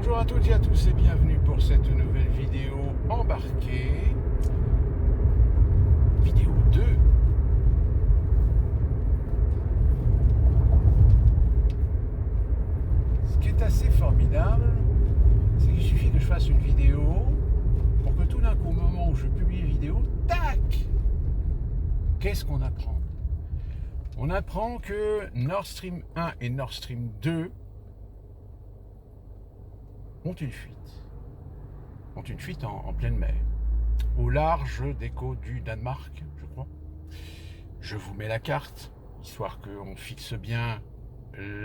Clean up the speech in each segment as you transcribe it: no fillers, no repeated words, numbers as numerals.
Bonjour à toutes et à tous et bienvenue pour cette nouvelle vidéo embarquée. Vidéo 2. Ce qui est assez formidable, c'est qu'il suffit que je fasse une vidéo pour que tout d'un coup, au moment où je publie une vidéo, tac! Qu'est-ce qu'on apprend? On apprend que Nord Stream 1 et Nord Stream 2 ont une fuite en pleine mer, au large des côtes du Danemark, je crois. Je vous mets la carte, histoire qu'on fixe bien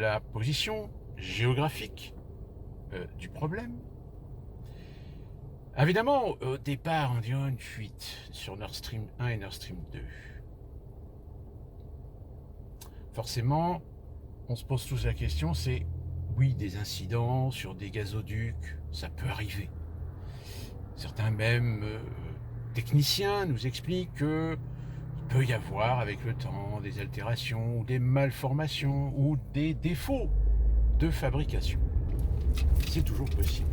la position géographique du problème. Évidemment, au départ, on dit une fuite sur Nord Stream 1 et Nord Stream 2. Forcément, on se pose tous la question, c'est oui, des incidents sur des gazoducs, ça peut arriver. Certains même techniciens nous expliquent qu'il peut y avoir avec le temps des altérations ou des malformations ou des défauts de fabrication. C'est toujours possible.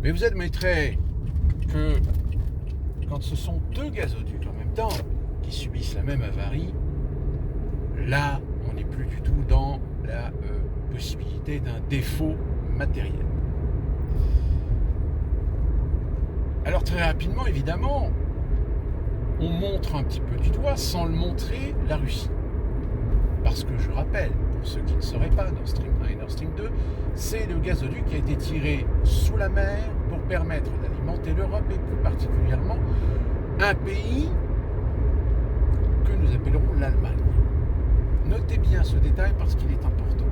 Mais vous admettrez que quand ce sont deux gazoducs en même temps qui subissent la même avarie, là, on n'est plus du tout dans la possibilité d'un défaut matériel. Alors très rapidement, évidemment, on montre un petit peu du doigt, sans le montrer, la Russie. Parce que je rappelle, pour ceux qui ne sauraient pas, Nord Stream 1 et Nord Stream 2, c'est le gazoduc qui a été tiré sous la mer pour permettre d'alimenter l'Europe et plus particulièrement un pays que nous appellerons l'Allemagne. Notez bien ce détail parce qu'il est important.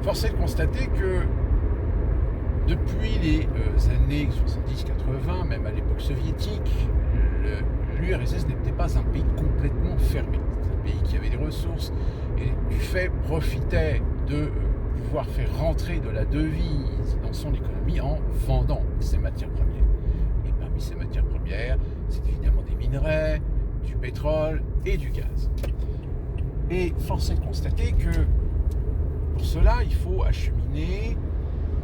Force est de constater que depuis les années 70-80, même à l'époque soviétique, l'URSS n'était pas un pays complètement fermé. C'est un pays qui avait des ressources et du fait profitait de pouvoir faire rentrer de la devise dans son économie en vendant ses matières premières. Et parmi ces matières premières, c'est évidemment des minerais, du pétrole et du gaz. Et force est de constater que pour cela, il faut acheminer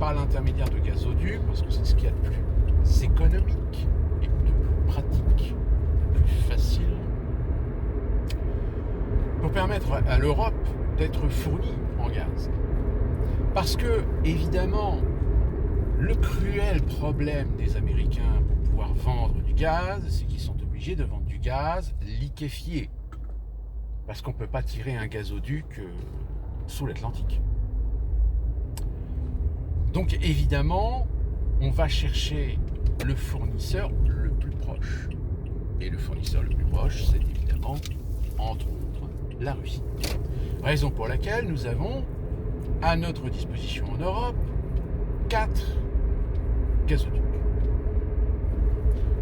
par l'intermédiaire de gazoducs, parce que c'est ce qu'il y a de plus économique et de plus pratique, de plus facile, pour permettre à l'Europe d'être fournie en gaz. Parce que, évidemment, le cruel problème des Américains pour pouvoir vendre du gaz, c'est qu'ils sont obligés de vendre du gaz liquéfié. Parce qu'on ne peut pas tirer un gazoduc sous l'Atlantique. Donc évidemment, on va chercher le fournisseur le plus proche. Et le fournisseur le plus proche, c'est évidemment, entre autres, la Russie. Raison pour laquelle nous avons à notre disposition en Europe 4 gazoducs.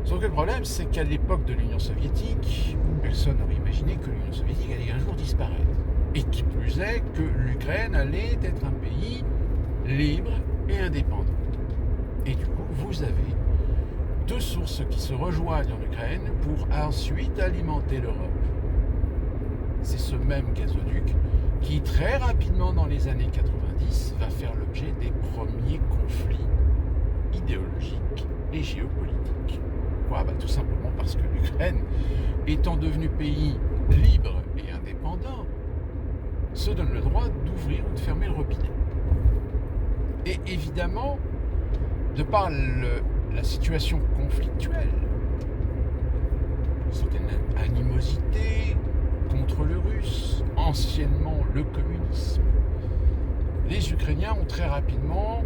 Sauf que le problème, c'est qu'à l'époque de l'Union soviétique, personne n'aurait imaginé que l'Union soviétique allait un jour disparaître. Et qui plus est, que l'Ukraine allait être un pays libre et indépendant. Et du coup, vous avez deux sources qui se rejoignent en Ukraine pour ensuite alimenter l'Europe. C'est ce même gazoduc qui, très rapidement dans les années 90, va faire l'objet des premiers conflits idéologiques et géopolitiques. Tout simplement parce que l'Ukraine, étant devenue pays libre et indépendant, se donne le droit d'ouvrir ou de fermer le robinet. Et évidemment, de par la situation conflictuelle, une certaine animosité contre le russe, anciennement le communisme, les Ukrainiens ont très rapidement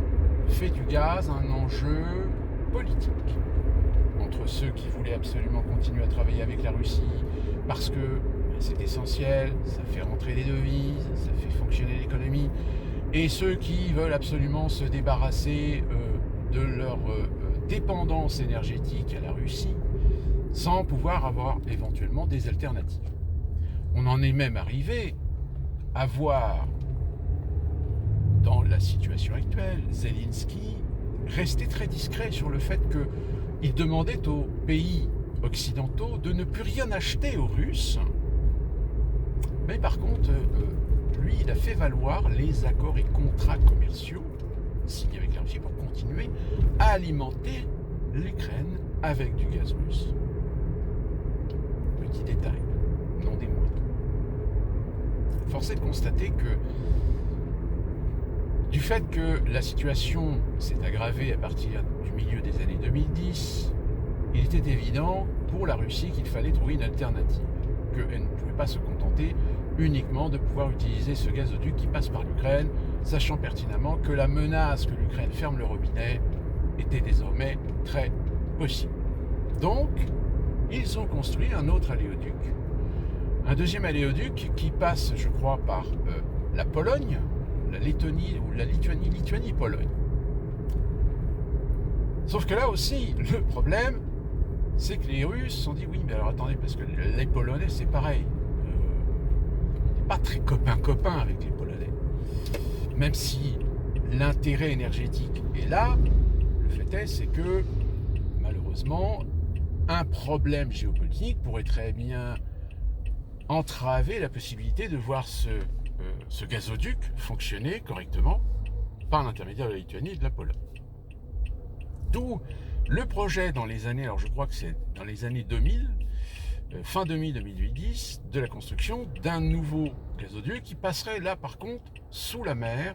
fait du gaz un enjeu politique. Entre ceux qui voulaient absolument continuer à travailler avec la Russie parce que c'est essentiel, ça fait rentrer des devises, ça fait fonctionner l'économie, et ceux qui veulent absolument se débarrasser de leur dépendance énergétique à la Russie sans pouvoir avoir éventuellement des alternatives. On en est même arrivé à voir, dans la situation actuelle, Zelensky rester très discret sur le fait qu'il demandait aux pays occidentaux de ne plus rien acheter aux Russes, mais par contre lui, il a fait valoir les accords et contrats commerciaux signés avec la Russie pour continuer à alimenter l'Ukraine avec du gaz russe. Petit détail, non des moindres. Force est de constater que du fait que la situation s'est aggravée à partir du milieu des années 2010, il était évident pour la Russie qu'il fallait trouver une alternative, qu'elle ne pouvait pas se contenter uniquement de pouvoir utiliser ce gazoduc qui passe par l'Ukraine, sachant pertinemment que la menace que l'Ukraine ferme le robinet était désormais très possible. Donc, ils ont construit un autre aléoduc, un deuxième aléoduc qui passe, je crois, par la Pologne, la Lettonie ou la Lituanie, Lituanie-Pologne. Sauf que là aussi, le problème, c'est que les Russes se sont dit, oui, mais alors attendez, parce que les Polonais, c'est pareil. On n'est pas très copains avec les Polonais. Même si l'intérêt énergétique est là, le fait est, c'est que, malheureusement, un problème géopolitique pourrait très bien entraver la possibilité de voir ce gazoduc fonctionner correctement par l'intermédiaire de la Lituanie et de la Pologne. D'où le projet dans les années, alors je crois que c'est dans les années 2000, fin 2000-2010, de la construction d'un nouveau gazoduc qui passerait là par contre sous la mer,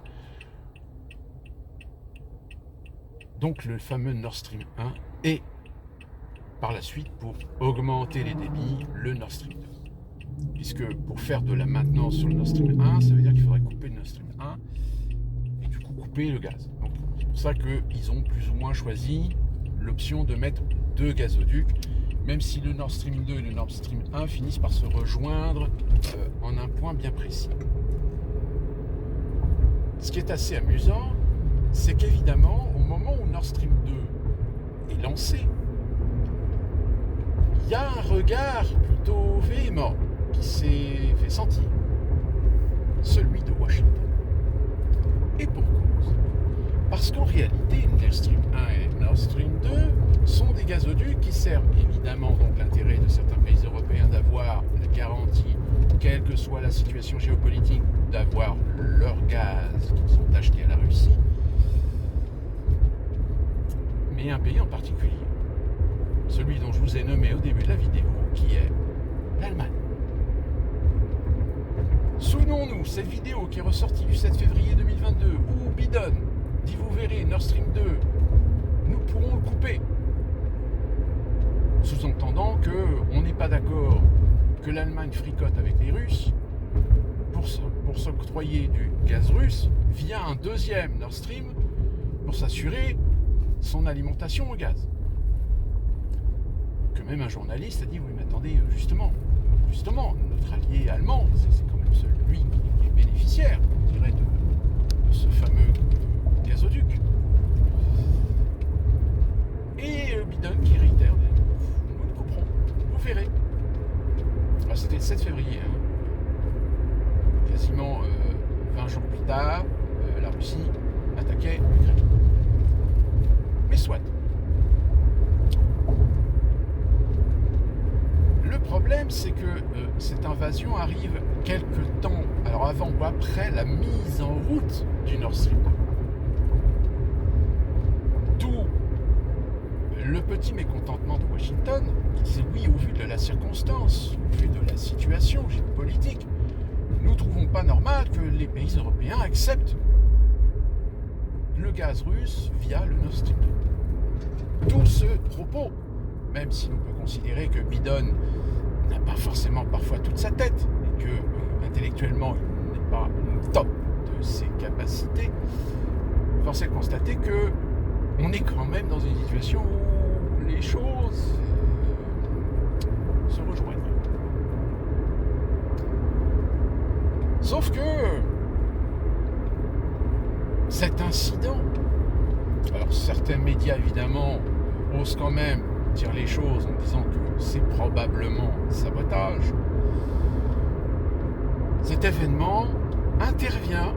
donc le fameux Nord Stream 1, et par la suite pour augmenter les débits, le Nord Stream 2. Puisque pour faire de la maintenance sur le Nord Stream 1, ça veut dire qu'il faudrait couper le Nord Stream 1 et du coup couper le gaz. Donc c'est pour ça qu'ils ont plus ou moins choisi l'option de mettre deux gazoducs, même si le Nord Stream 2 et le Nord Stream 1 finissent par se rejoindre en un point bien précis. Ce qui est assez amusant, c'est qu'évidemment, au moment où Nord Stream 2 est lancé, il y a un regard plutôt véhément qui s'est fait sentir, celui de Washington. Et pour cause. Parce qu'en réalité, Nord Stream 1 et Nord Stream 2 sont des gazoducs qui servent évidemment donc l'intérêt de certains pays européens d'avoir la garantie, quelle que soit la situation géopolitique, d'avoir leur gaz qu'ils ont acheté à la Russie, mais un pays en particulier, celui dont je vous ai nommé au début de la vidéo, qui est l'Allemagne. Souvenons-nous, cette vidéo qui est ressortie du 7 février 2022, où Biden dit, vous verrez, Nord Stream 2, nous pourrons le couper. Sous-entendant qu'on n'est pas d'accord que l'Allemagne fricote avec les Russes pour s'octroyer du gaz russe via un deuxième Nord Stream pour s'assurer son alimentation au gaz. Que même un journaliste a dit, oui mais attendez, justement, notre allié allemand, c'est quand même celui qui est bénéficiaire, je dirais, de ce fameux gazoduc. Et Biden qui réitère, nous le couperons, vous verrez. Alors, c'était le 7 février, quasiment 20 jours plus tard, la Russie attaquait l'Ukraine. Mais soit. Le problème, c'est que cette invasion arrive quelque temps, alors avant ou après la mise en route du Nord Stream 2. D'où le petit mécontentement de Washington, qui disait oui, au vu de la circonstance, au vu de la situation géopolitique, nous ne trouvons pas normal que les pays européens acceptent le gaz russe via le Nord Stream 2. D'où ce propos, même si l'on peut considérer que Biden n'a pas forcément parfois toute sa tête, et que intellectuellement il n'est pas au top de ses capacités, force est de constater que on est quand même dans une situation où les choses se rejoignent. Sauf que cet incident, alors certains médias évidemment osent quand même dire les choses en disant que c'est probablement un sabotage, cet événement intervient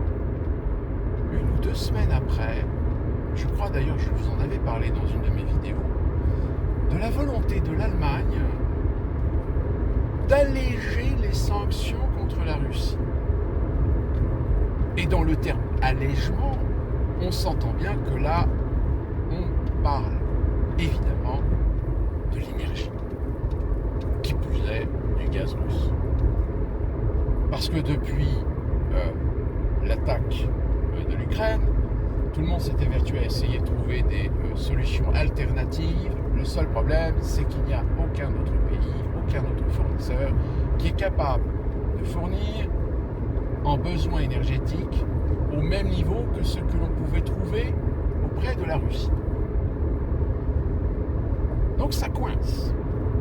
1 ou 2 semaines après, je crois d'ailleurs je vous en avais parlé dans une de mes vidéos, de la volonté de l'Allemagne d'alléger les sanctions contre la Russie. Et dans le terme allègement, on s'entend bien que là, on parle évidemment de l'énergie, qui plus est du gaz russe. Parce que depuis l'attaque de l'Ukraine, tout le monde s'est évertué à essayer de trouver des solutions alternatives. Le seul problème, c'est qu'il n'y a aucun autre pays, aucun autre fournisseur qui est capable de fournir en besoins énergétiques au même niveau que ce que l'on pouvait trouver auprès de la Russie. Donc ça coince.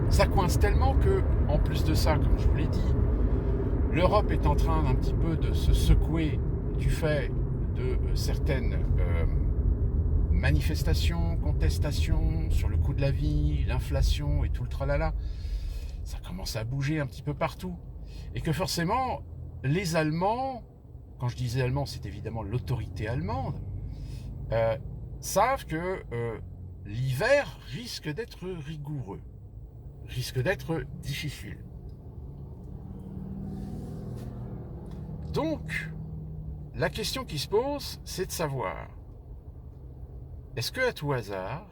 Ça coince tellement que, en plus de ça, comme je vous l'ai dit, l'Europe est en train un petit peu de se secouer du fait de certaines manifestations, contestations sur le coût de la vie, l'inflation et tout le tralala. Ça commence à bouger un petit peu partout. Et que forcément, les Allemands, quand je disais Allemands, c'est évidemment l'autorité allemande, savent que l'hiver risque d'être rigoureux, risque d'être difficile. Donc, la question qui se pose, c'est de savoir, est-ce que à tout hasard,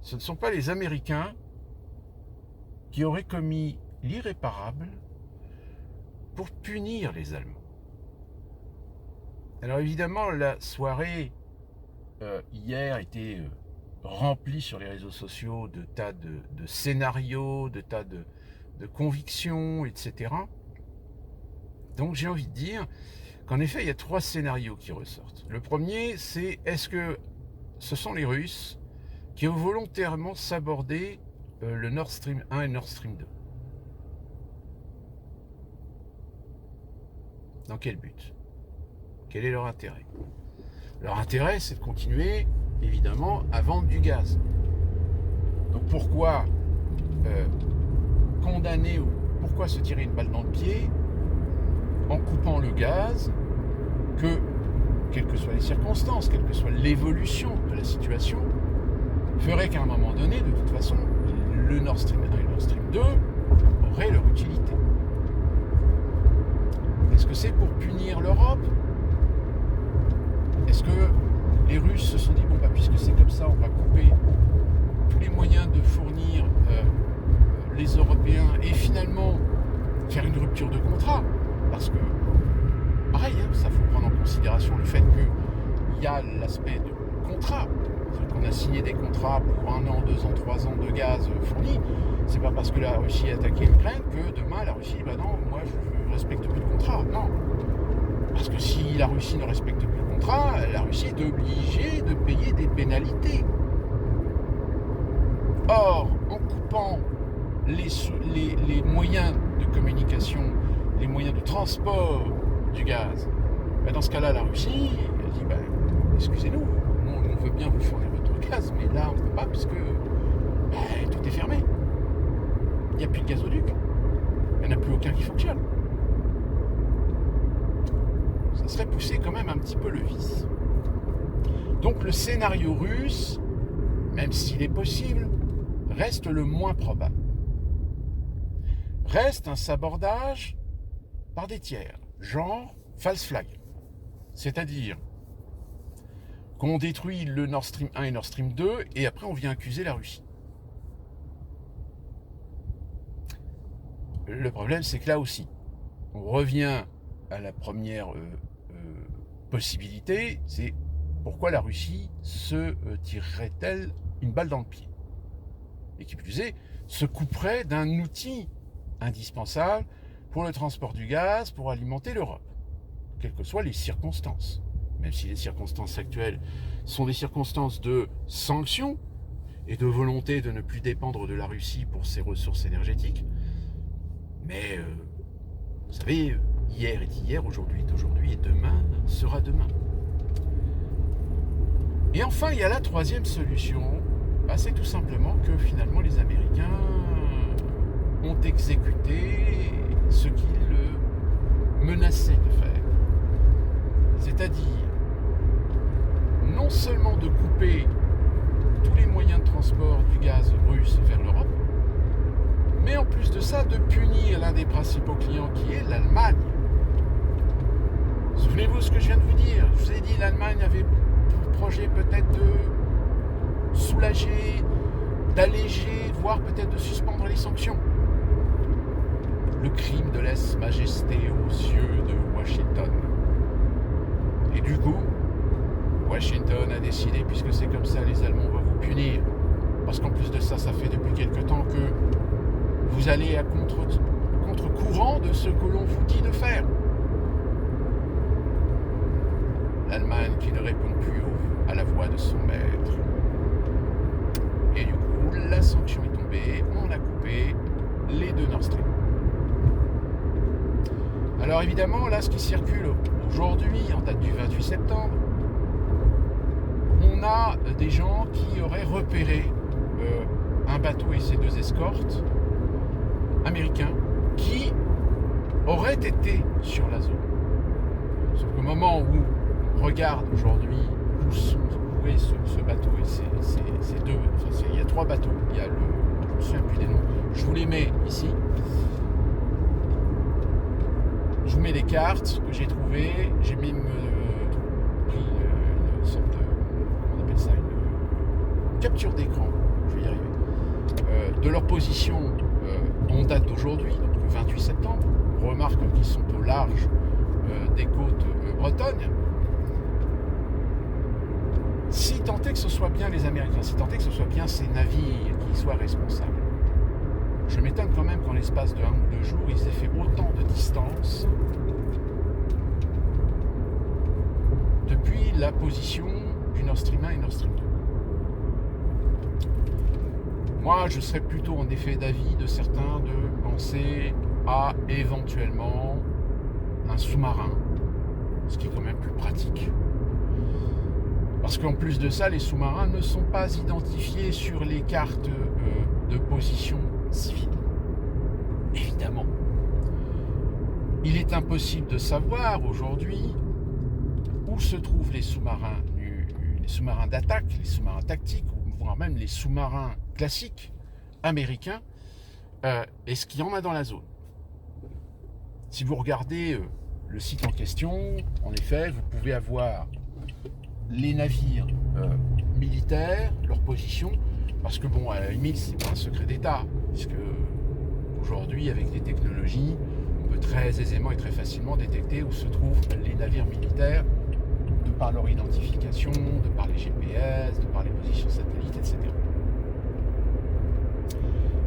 ce ne sont pas les Américains qui auraient commis l'irréparable pour punir les Allemands? Alors évidemment, la soirée hier était remplie sur les réseaux sociaux de tas de scénarios, de tas de convictions, etc. Donc j'ai envie de dire qu'en effet, il y a 3 scénarios qui ressortent. Le premier, c'est est-ce que ce sont les Russes qui ont volontairement sabordé le Nord Stream 1 et Nord Stream 2? Dans quel but? Quel est leur intérêt? Leur intérêt, c'est de continuer, évidemment, à vendre du gaz. Donc pourquoi condamner ou pourquoi se tirer une balle dans le pied en coupant le gaz que, quelles que soient les circonstances, quelle que soit l'évolution de la situation, ferait qu'à un moment donné, de toute façon, le Nord Stream 1 et le Nord Stream 2 auraient leur utilité. Est-ce que c'est pour punir l'Europe? Est-ce que les Russes se sont dit, bon, bah, puisque c'est comme ça, on va couper tous les moyens de fournir les Européens et finalement faire une rupture de contrat? Parce que, pareil, hein, ça faut prendre en considération le fait qu'il y a l'aspect de contrat. C'est-à-dire qu'on a signé des contrats pour 1 an, 2 ans, 3 ans de gaz fourni. C'est pas parce que la Russie a attaqué l'Ukraine que demain la Russie, bah non, moi je respecte plus le contrat. Non. Parce que si la Russie ne respecte plus le contrat, la Russie est obligée de payer des pénalités. Or, en coupant les moyens de communication, les moyens de transport du gaz, ben dans ce cas-là, la Russie, elle dit, ben, excusez-nous, on veut bien vous fournir votre gaz, mais là, on ne peut pas, puisque ben, tout est fermé. Il n'y a plus de gazoduc. Il n'y en a plus aucun qui fonctionne. Ça serait pousser quand même un petit peu le vice. Donc le scénario russe, même s'il est possible, reste le moins probable. Reste un sabordage par des tiers, genre false flag. C'est-à-dire qu'on détruit le Nord Stream 1 et Nord Stream 2 et après on vient accuser la Russie. Le problème, c'est que là aussi, on revient à la première possibilité, c'est pourquoi la Russie se tirerait-elle une balle dans le pied? Et qui plus est, se couperait d'un outil indispensable pour le transport du gaz, pour alimenter l'Europe, quelles que soient les circonstances. Même si les circonstances actuelles sont des circonstances de sanctions et de volonté de ne plus dépendre de la Russie pour ses ressources énergétiques. Mais, vous savez, hier est hier, aujourd'hui est aujourd'hui, et demain sera demain. Et enfin, il y a la troisième solution, bah, c'est tout simplement que finalement les Américains ont exécuté ce qu'ils menaçaient de faire. C'est-à-dire, non seulement de couper tous les moyens de transport du gaz russe vers l'Europe, mais en plus de ça, de punir l'un des principaux clients qui est l'Allemagne. Souvenez-vous ce que je viens de vous dire. Je vous ai dit, l'Allemagne avait pour projet peut-être de soulager, d'alléger, voire peut-être de suspendre les sanctions. Le crime de lèse-majesté aux yeux de Washington. Et du coup, Washington a décidé, puisque c'est comme ça, les Allemands vont vous punir. Parce qu'en plus de ça, ça fait depuis quelque temps que vous allez à contre-courant de ce que l'on vous dit de faire. L'Allemagne qui ne répond plus à la voix de son maître. Et du coup, la sanction est tombée, on a coupé les deux Nord Stream. Alors évidemment, là, ce qui circule aujourd'hui, en date du 28 septembre, on a des gens qui auraient repéré un bateau et ses deux escortes américains qui auraient été sur la zone. Sauf qu'au moment où on regarde aujourd'hui où est ce bateau et ces deux, enfin il y a trois bateaux, il y a je me souviens plus des noms, je vous les mets ici. Je vous mets les cartes que j'ai trouvées, j'ai même pris une sorte de, comment on appelle ça, une capture d'écran, je vais y arriver, de leur position en date d'aujourd'hui, donc le 28 septembre. On remarque qu'ils sont au large des côtes bretonnes. Si tant est que ce soit bien les Américains, si tant est que ce soit bien ces navires qui soient responsables, je m'étonne quand même qu'en l'espace de 1 ou 2 jours, ils aient fait autant de distance depuis la position du Nord Stream 1 et Nord Stream 2. Moi, je serais plutôt en effet d'avis de certains de penser à éventuellement un sous-marin, ce qui est quand même plus pratique. Parce qu'en plus de ça, les sous-marins ne sont pas identifiés sur les cartes de position civile. Évidemment. Il est impossible de savoir aujourd'hui où se trouvent les sous-marins d'attaque, les sous-marins tactiques, voire même les sous-marins classiques américains, et ce qu'il y en a dans la zone. Si vous regardez le site en question, en effet, vous pouvez avoir les navires militaires, leur position, parce que bon, à la limite, c'est pas un secret d'État, puisque aujourd'hui, avec les technologies, on peut très aisément et très facilement détecter où se trouvent les navires militaires, de par leur identification, de par les GPS, de par les positions satellites, etc.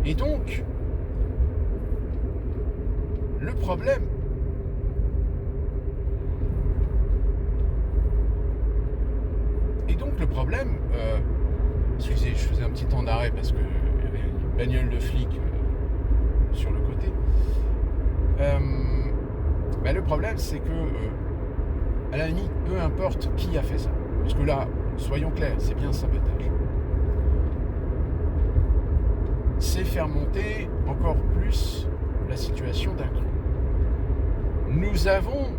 Et donc, le problème, excusez, je faisais un petit temps d'arrêt parce qu'il y avait une bagnole de flic sur le côté. Le problème, c'est que, à la limite, peu importe qui a fait ça. Parce que là, soyons clairs, c'est bien sabotage. C'est faire monter encore plus la situation d'un cran. Nous avons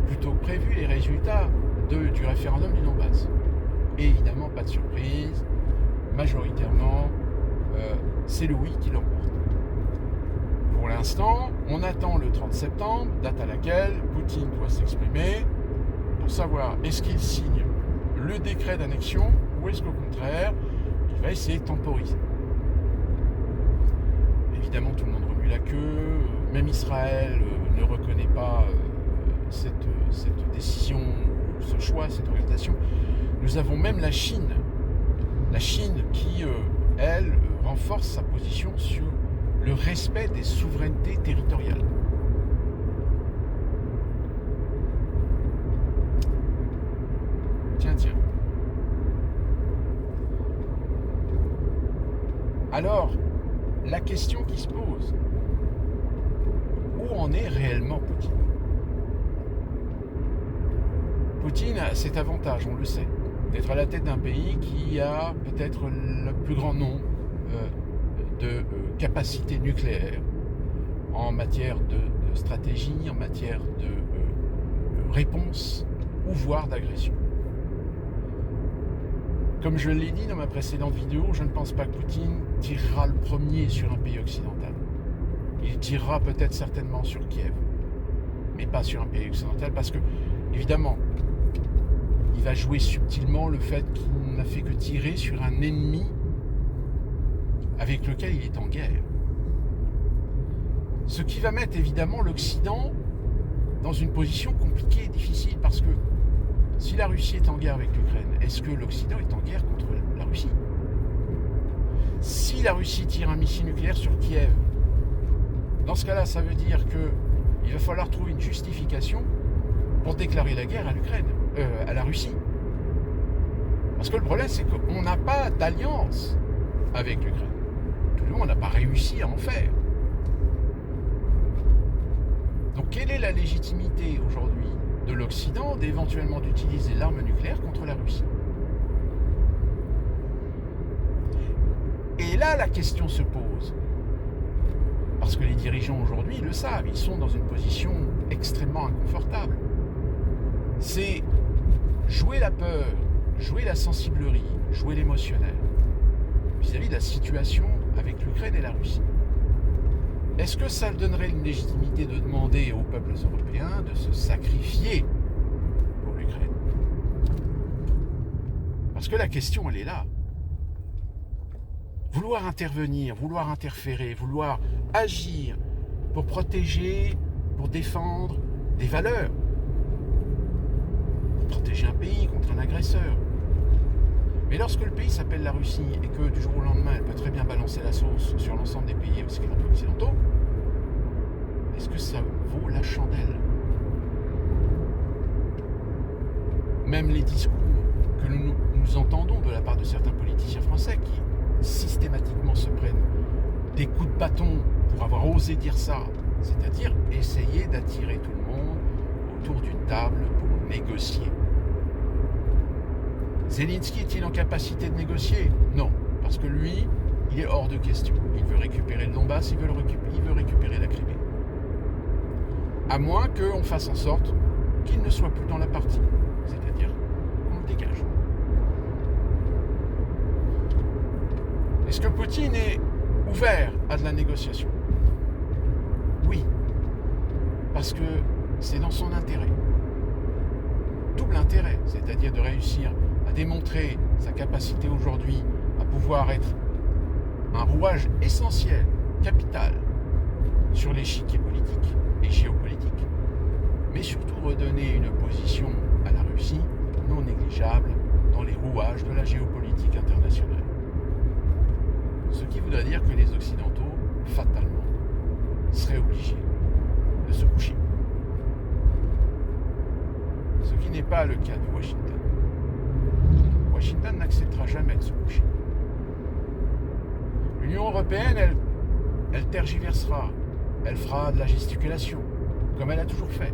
plutôt prévu les résultats du référendum du Donbass. Et évidemment, pas de surprise, majoritairement, c'est le oui qui l'emporte. Pour l'instant, on attend le 30 septembre, date à laquelle Poutine doit s'exprimer pour savoir est-ce qu'il signe le décret d'annexion ou est-ce qu'au contraire, il va essayer de temporiser. Évidemment, tout le monde remue la queue, même Israël ne reconnaît pas cette décision, ce choix, cette orientation. Nous avons même la Chine qui, elle, renforce sa position sur le respect des souverainetés territoriales. Tiens. Alors, la question qui se pose, où en est réellement Poutine ? Poutine a cet avantage, on le sait, d'être à la tête d'un pays qui a peut-être le plus grand nombre de capacités nucléaires en matière de stratégie, en matière de réponse ou voire d'agression. Comme je l'ai dit dans ma précédente vidéo, je ne pense pas que Poutine tirera le premier sur un pays occidental. Il tirera peut-être certainement sur Kiev, mais pas sur un pays occidental parce que, Évidemment, il va jouer subtilement le fait qu'il n'a fait que tirer sur un ennemi avec lequel il est en guerre. Ce qui va mettre évidemment l'Occident dans une position compliquée et difficile, parce que si la Russie est en guerre avec l'Ukraine, est-ce que l'Occident est en guerre contre la Russie? Si la Russie tire un missile nucléaire sur Kiev, dans ce cas-là, ça veut dire qu'il va falloir trouver une justification pour déclarer la guerre à l'Ukraine, à la Russie. Parce que le problème, c'est qu'on n'a pas d'alliance avec l'Ukraine. Tout le monde n'a pas réussi à en faire. Donc, quelle est la légitimité aujourd'hui de l'Occident d'éventuellement d'utiliser l'arme nucléaire contre la Russie? Et là, la question se pose. Parce que les dirigeants aujourd'hui le savent, ils sont dans une position extrêmement inconfortable. C'est jouer la peur, jouer la sensiblerie, jouer l'émotionnel vis-à-vis de la situation avec l'Ukraine et la Russie. Est-ce que ça donnerait une légitimité de demander aux peuples européens de se sacrifier pour l'Ukraine? Parce que la question, elle est là. Vouloir intervenir, vouloir interférer, vouloir agir pour protéger, pour défendre des valeurs, pour protéger un pays contre un agresseur. Mais lorsque le pays s'appelle la Russie et que du jour au lendemain, elle peut très bien balancer la sauce sur l'ensemble des pays occidentaux, est-ce que ça vaut la chandelle? Même les discours que nous entendons de la part de certains politiciens français qui systématiquement se prennent des coups de bâton pour avoir osé dire ça, c'est-à-dire essayer d'attirer tout le monde autour d'une table pour négocier. Zelensky est-il en capacité de négocier? Non, parce que lui, il est hors de question. Il veut récupérer le Donbass, il veut récupérer la Crimée. À moins qu'on fasse en sorte qu'il ne soit plus dans la partie, c'est-à-dire qu'on le dégage. Est-ce que Poutine est ouvert à de la négociation? Oui, parce que c'est dans son intérêt. Double intérêt, c'est-à-dire de réussir à démontrer sa capacité aujourd'hui à pouvoir être un rouage essentiel, capital, sur l'échiquier politique et géopolitique, mais surtout redonner une position à la Russie non négligeable dans les rouages de la géopolitique internationale. Ce qui voudrait dire que les Occidentaux, fatalement, seraient obligés de se coucher. Ce qui n'est pas le cas de Washington. Washington n'acceptera jamais de se coucher. L'Union européenne, elle tergiversera, elle fera de la gesticulation, comme elle a toujours fait.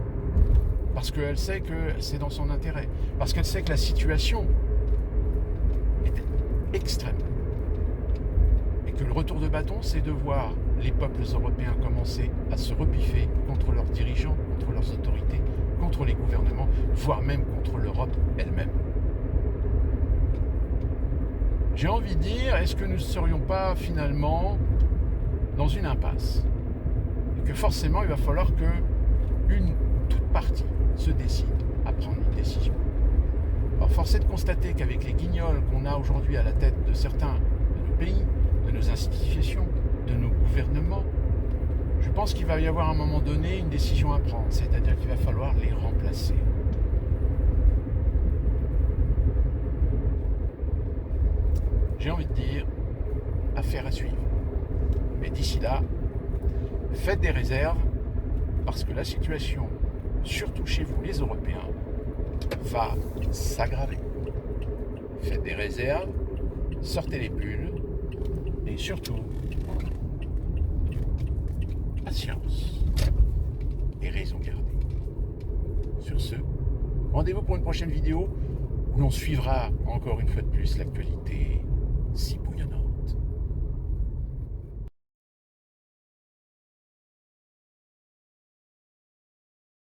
Parce qu'elle sait que c'est dans son intérêt. Parce qu'elle sait que la situation est extrême. Et que le retour de bâton, c'est de voir les peuples européens commencer à se repiffer contre leurs dirigeants, contre leurs autorités, contre les gouvernements, voire même contre l'Europe elle-même. J'ai envie de dire, est-ce que nous ne serions pas finalement dans une impasse? Et que forcément, il va falloir que toute partie se décide à prendre une décision. Alors, force est de constater qu'avec les guignols qu'on a aujourd'hui à la tête de certains de nos pays, de nos institutions, de nos gouvernements, je pense qu'il va y avoir à un moment donné une décision à prendre, c'est-à-dire qu'il va falloir les remplacer. J'ai envie de dire, affaire à suivre. Mais d'ici là, faites des réserves, parce que la situation, surtout chez vous les Européens, va s'aggraver. Faites des réserves, sortez les bulles, et surtout, patience et raison gardée. Sur ce, rendez-vous pour une prochaine vidéo où l'on suivra encore une fois de plus l'actualité si bouillonnante.